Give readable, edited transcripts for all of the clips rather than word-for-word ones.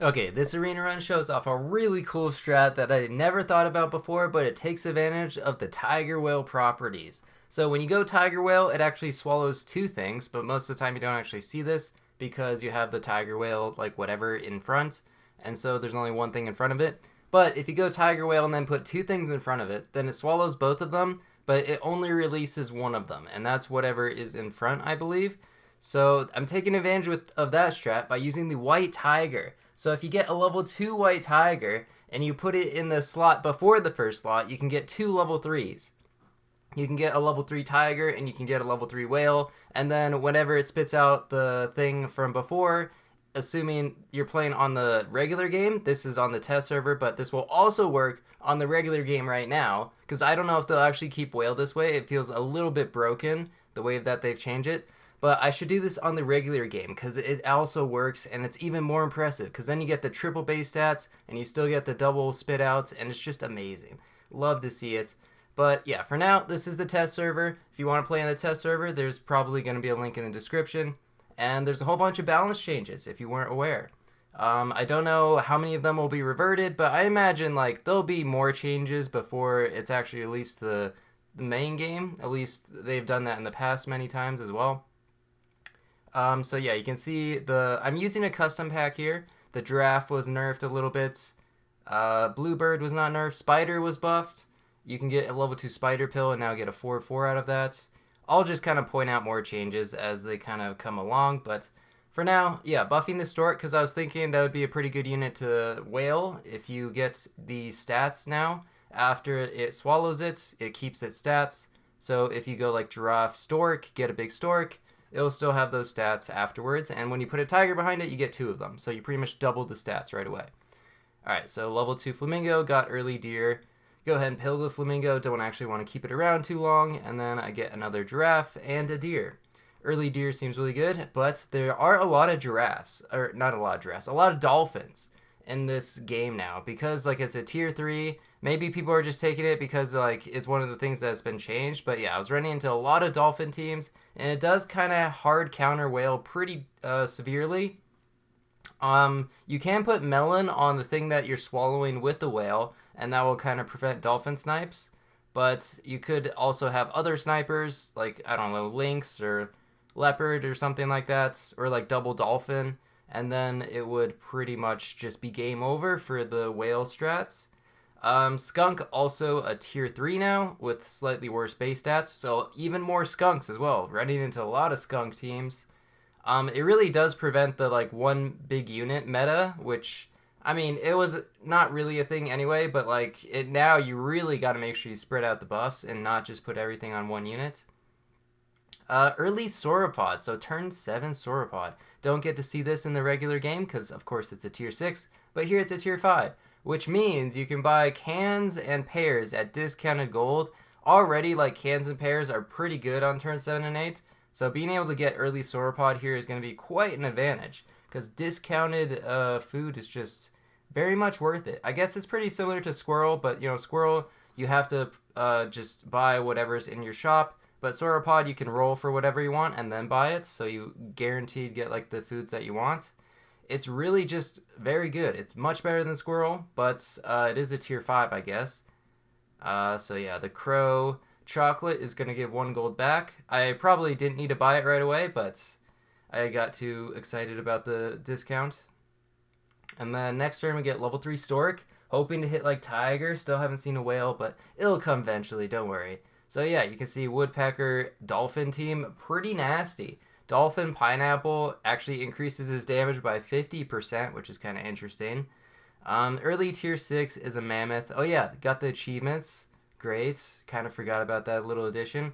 Okay, this arena run shows off a really cool strat that I never thought about before, but it takes advantage of the Tiger Whale properties. So when you go Tiger Whale, it actually swallows two things, but most of the time you don't actually see this because you have the Tiger Whale, like whatever, in front, and so there's only one thing in front of it. But if you go Tiger Whale and then put two things in front of it, then it swallows both of them, but it only releases one of them, and that's whatever is in front, I believe. So I'm taking advantage of that strat by using the White Tiger. So if you get a level 2 White Tiger and you put it in the slot before the first slot, you can get two level 3s. You can get a level 3 Tiger and you can get a level 3 Whale, and then whenever it spits out the thing from before, assuming you're playing on the regular game, this is on the test server, but this will also work on the regular game right now, because I don't know if they'll actually keep Whale this way. It feels a little bit broken, the way that they've changed it. But I should do this on the regular game because it also works and it's even more impressive because then you get the triple base stats and you still get the double spit outs and it's just amazing. Love to see it. But yeah, for now, this is the test server. If you want to play on the test server, there's probably going to be a link in the description. And there's a whole bunch of balance changes if you weren't aware. I don't know how many of them will be reverted, but I imagine like there'll be more changes before it's actually released to the main game. At least they've done that in the past many times as well. So yeah, you can see I'm using a custom pack here. The giraffe was nerfed a little bit. Bluebird was not nerfed. Spider was buffed. You can get a level 2 spider pill and now get a 4/4 out of that. I'll just kind of point out more changes as they kind of come along. But for now, yeah, buffing the stork because I was thinking that would be a pretty good unit to whale if you get the stats now. After it swallows it, it keeps its stats. So if you go like giraffe, stork, get a big stork, it'll still have those stats afterwards. And when you put a tiger behind it, you get two of them. So you pretty much doubled the stats right away. All right, so level 2 flamingo, got early deer. Go ahead and pill the flamingo, don't actually want to keep it around too long. And then I get another giraffe and a deer. Early deer seems really good, but there are a lot of giraffes, or not a lot of giraffes, a lot of dolphins in this game now because like it's a tier 3. Maybe people are just taking it because like it's one of the things that's been changed, but yeah, I was running into a lot of dolphin teams and it does kind of hard counter whale pretty severely. You can put melon on the thing that you're swallowing with the whale, and that will kind of prevent dolphin snipes. But you could also have other snipers, like, I don't know, lynx or leopard or something like that, or like double dolphin, and then it would pretty much just be game over for the whale strats. Skunk also a tier 3 now with slightly worse base stats, so even more skunks as well. Running into a lot of skunk teams. It really does prevent the like one big unit meta, which I mean it was not really a thing anyway, but like it now you really got to make sure you spread out the buffs and not just put everything on one unit. Early sauropod, so turn 7 sauropod. Don't get to see this in the regular game because of course it's a tier 6, but here it's a tier 5, which means you can buy cans and pairs at discounted gold. Already, like cans and pairs are pretty good on turn 7 and 8, so being able to get early sauropod here is going to be quite an advantage because discounted food is just very much worth it. I guess it's pretty similar to squirrel, but you know, squirrel you have to just buy whatever's in your shop. But sauropod you can roll for whatever you want and then buy it, so you guaranteed get like the foods that you want. It's really just very good. It's much better than squirrel, but it is a tier 5, I guess. So yeah, the crow chocolate is going to give 1 gold back. I probably didn't need to buy it right away, but I got too excited about the discount. And then next turn we get level 3 stork, hoping to hit like tiger. Still haven't seen a whale, but it'll come eventually, don't worry. So yeah, you can see woodpecker dolphin team, pretty nasty. Dolphin pineapple actually increases his damage by 50%, which is kind of interesting. Early tier 6 is a mammoth. Oh yeah, got the achievements. Great. Kind of forgot about that little addition.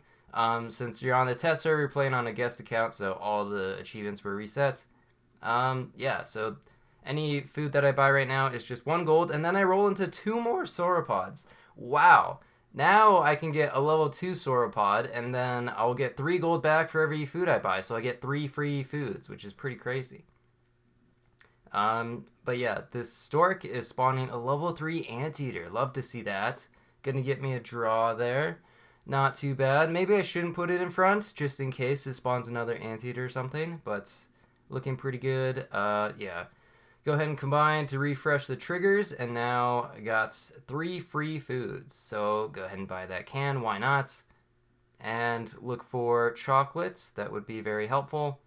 Since you're on the test server, you're playing on a guest account, so all the achievements were reset. Yeah, so any food that I buy right now is just 1 gold, and then I roll into 2 more sauropods. Wow. Now I can get a level 2 sauropod, and then I'll get 3 gold back for every food I buy, so I get 3 free foods, which is pretty crazy. But yeah, this stork is spawning a level 3 anteater. Love to see that. Gonna get me a draw there. Not too bad. Maybe I shouldn't put it in front, just in case it spawns another anteater or something, but looking pretty good. Yeah. Go ahead and combine to refresh the triggers, and now I got 3 free foods. So go ahead and buy that can, why not? And look for chocolates, that would be very helpful.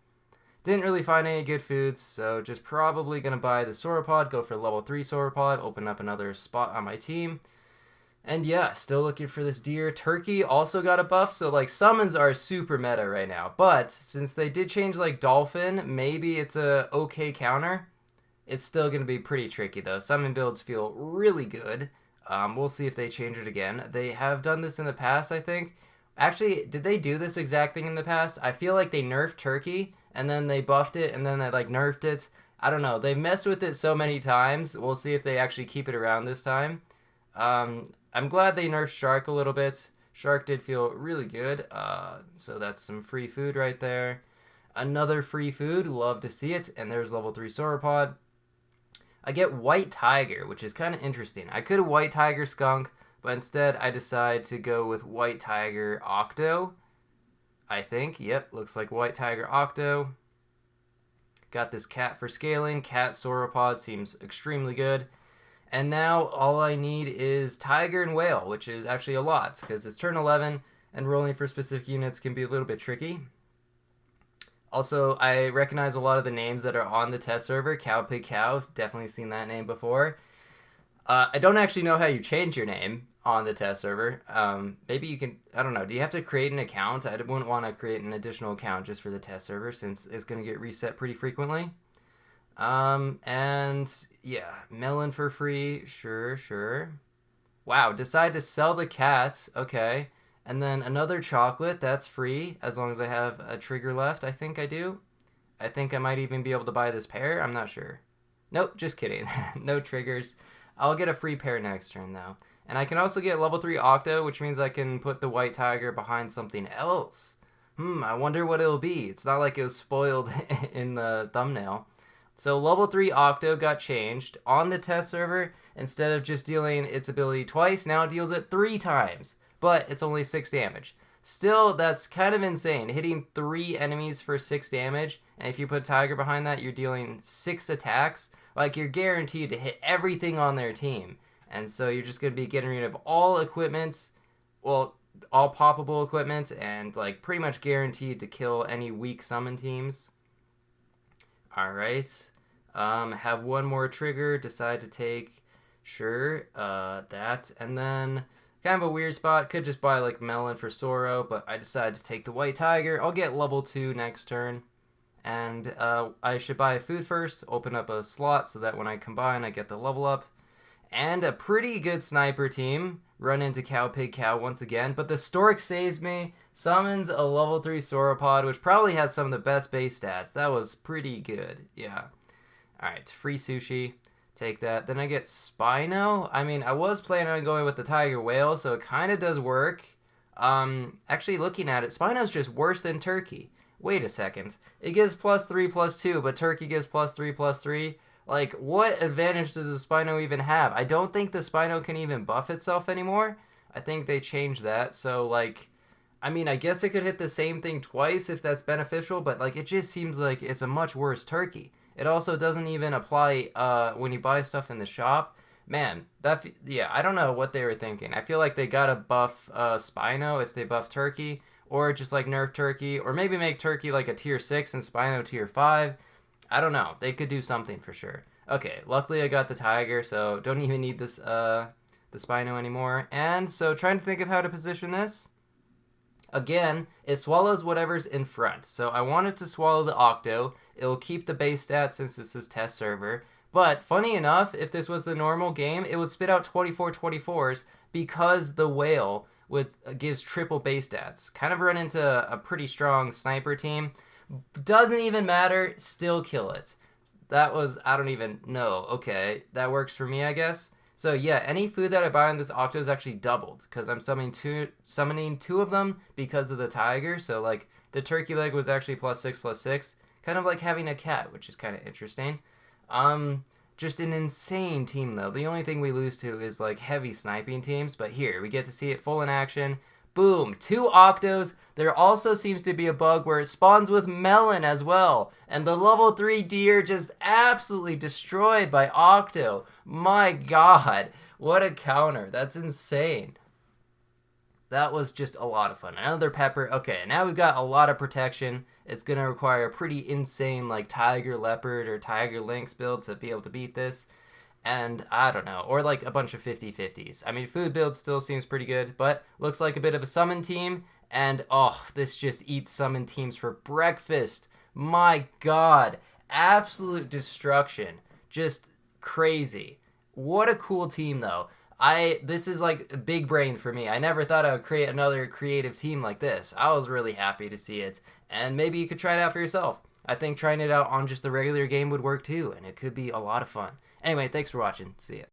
Didn't really find any good foods, so just probably gonna buy the sauropod, go for level 3 sauropod, open up another spot on my team. And yeah, still looking for this deer. Turkey also got a buff, so like summons are super meta right now. But since they did change like dolphin, maybe it's a okay counter. It's still going to be pretty tricky though. Summon builds feel really good. We'll see if they change it again. They have done this in the past, I think. Actually, did they do this exact thing in the past? I feel like they nerfed Turkey, and then they buffed it, and then they like nerfed it. I don't know. They've messed with it so many times. We'll see if they actually keep it around this time. I'm glad they nerfed Shark a little bit. Shark did feel really good. So that's some free food right there. Another free food. Love to see it. And there's level 3 sauropod. I get White Tiger, which is kind of interesting. I could have White Tiger Skunk, but instead I decide to go with White Tiger Octo. I think. Yep, looks like White Tiger Octo. Got this cat for scaling. Cat sauropod seems extremely good. And now all I need is Tiger and Whale, which is actually a lot, because it's turn 11, and rolling for specific units can be a little bit tricky. Also, I recognize a lot of the names that are on the test server. Cow Pig Cows, definitely seen that name before. I don't actually know how you change your name on the test server. Maybe you can, I don't know, do you have to create an account? I wouldn't want to create an additional account just for the test server, since it's going to get reset pretty frequently. And yeah, melon for free. Sure. Wow, decide to sell the cats. Okay. And then another chocolate, that's free as long as I have a trigger left. I think I do. I think I might even be able to buy this pair. I'm not sure. Nope, just kidding. No triggers. I'll get a free pair next turn though. And I can also get level 3 Octo, which means I can put the White Tiger behind something else. I wonder what it'll be. It's not like it was spoiled in the thumbnail. So level 3 Octo got changed on the test server. Instead of just dealing its ability twice, now it deals it 3 times. But it's only 6 damage. Still, that's kind of insane. Hitting 3 enemies for 6 damage. And if you put Tiger behind that, you're dealing 6 attacks. Like, you're guaranteed to hit everything on their team. And so you're just going to be getting rid of all equipment. Well, all poppable equipment. And, like, pretty much guaranteed to kill any weak summon teams. Alright, have one more trigger, decide to take, sure, that, and then kind of a weird spot, could just buy like melon for Soro, but I decided to take the White Tiger. I'll get level 2 next turn, and I should buy food first, open up a slot so that when I combine I get the level up, and a pretty good sniper team. Run into Cow Pig Cow once again, but the Stork saves me, summons a level 3 sauropod, which probably has some of the best base stats. That was pretty good, yeah. Alright, free sushi, take that. Then I get Spino. I mean, I was planning on going with the Tiger Whale, so it kind of does work. Actually looking at it, Spino's just worse than Turkey. Wait a second. It gives +3/+2, but Turkey gives +3/+3. Like, what advantage does the Spino even have? I don't think the Spino can even buff itself anymore. I think they changed that. So, like, I mean, I guess it could hit the same thing twice if that's beneficial, but, like, it just seems like it's a much worse Turkey. It also doesn't even apply when you buy stuff in the shop. Man, yeah, I don't know what they were thinking. I feel like they gotta buff Spino if they buff Turkey, or just, like, nerf Turkey, or maybe make Turkey, like, a tier 6 and Spino tier 5. I don't know. They could do something for sure. Okay, luckily I got the Tiger, so don't even need this the Spino anymore. And so trying to think of how to position this. Again, it swallows whatever's in front. So I wanted to swallow the Octo. It will keep the base stats since this is test server. But funny enough, if this was the normal game, it would spit out 24/24s because the Whale gives triple base stats. Kind of run into a pretty strong sniper team. Doesn't even matter, still kill it. That was, I don't even know. Okay, that works for me, I guess. So yeah, any food that I buy on this Octo is actually doubled, because I'm summoning two of them because of the Tiger. So like, the turkey leg was actually +6/+6. Kind of like having a cat, which is kind of interesting. Just an insane team though. The only thing we lose to is like heavy sniping teams, but here, we get to see it full in action. Boom, 2 Octos. There also seems to be a bug where it spawns with Melon as well. And the level 3 deer just absolutely destroyed by Octo. My god, what a counter. That's insane. That was just a lot of fun. Another pepper. Okay, now we've got a lot of protection. It's going to require a pretty insane like Tiger Leopard or Tiger Lynx build to be able to beat this. And I don't know, or like a bunch of 50-50s. I mean, food build still seems pretty good, but looks like a bit of a summon team. And oh, this just eats summon teams for breakfast. My god, absolute destruction. Just crazy. What a cool team though. This is like big brain for me. I never thought I would create another creative team like this. I was really happy to see it, and maybe you could try it out for yourself. I think trying it out on just the regular game would work too, and it could be a lot of fun. Anyway, thanks for watching. See ya.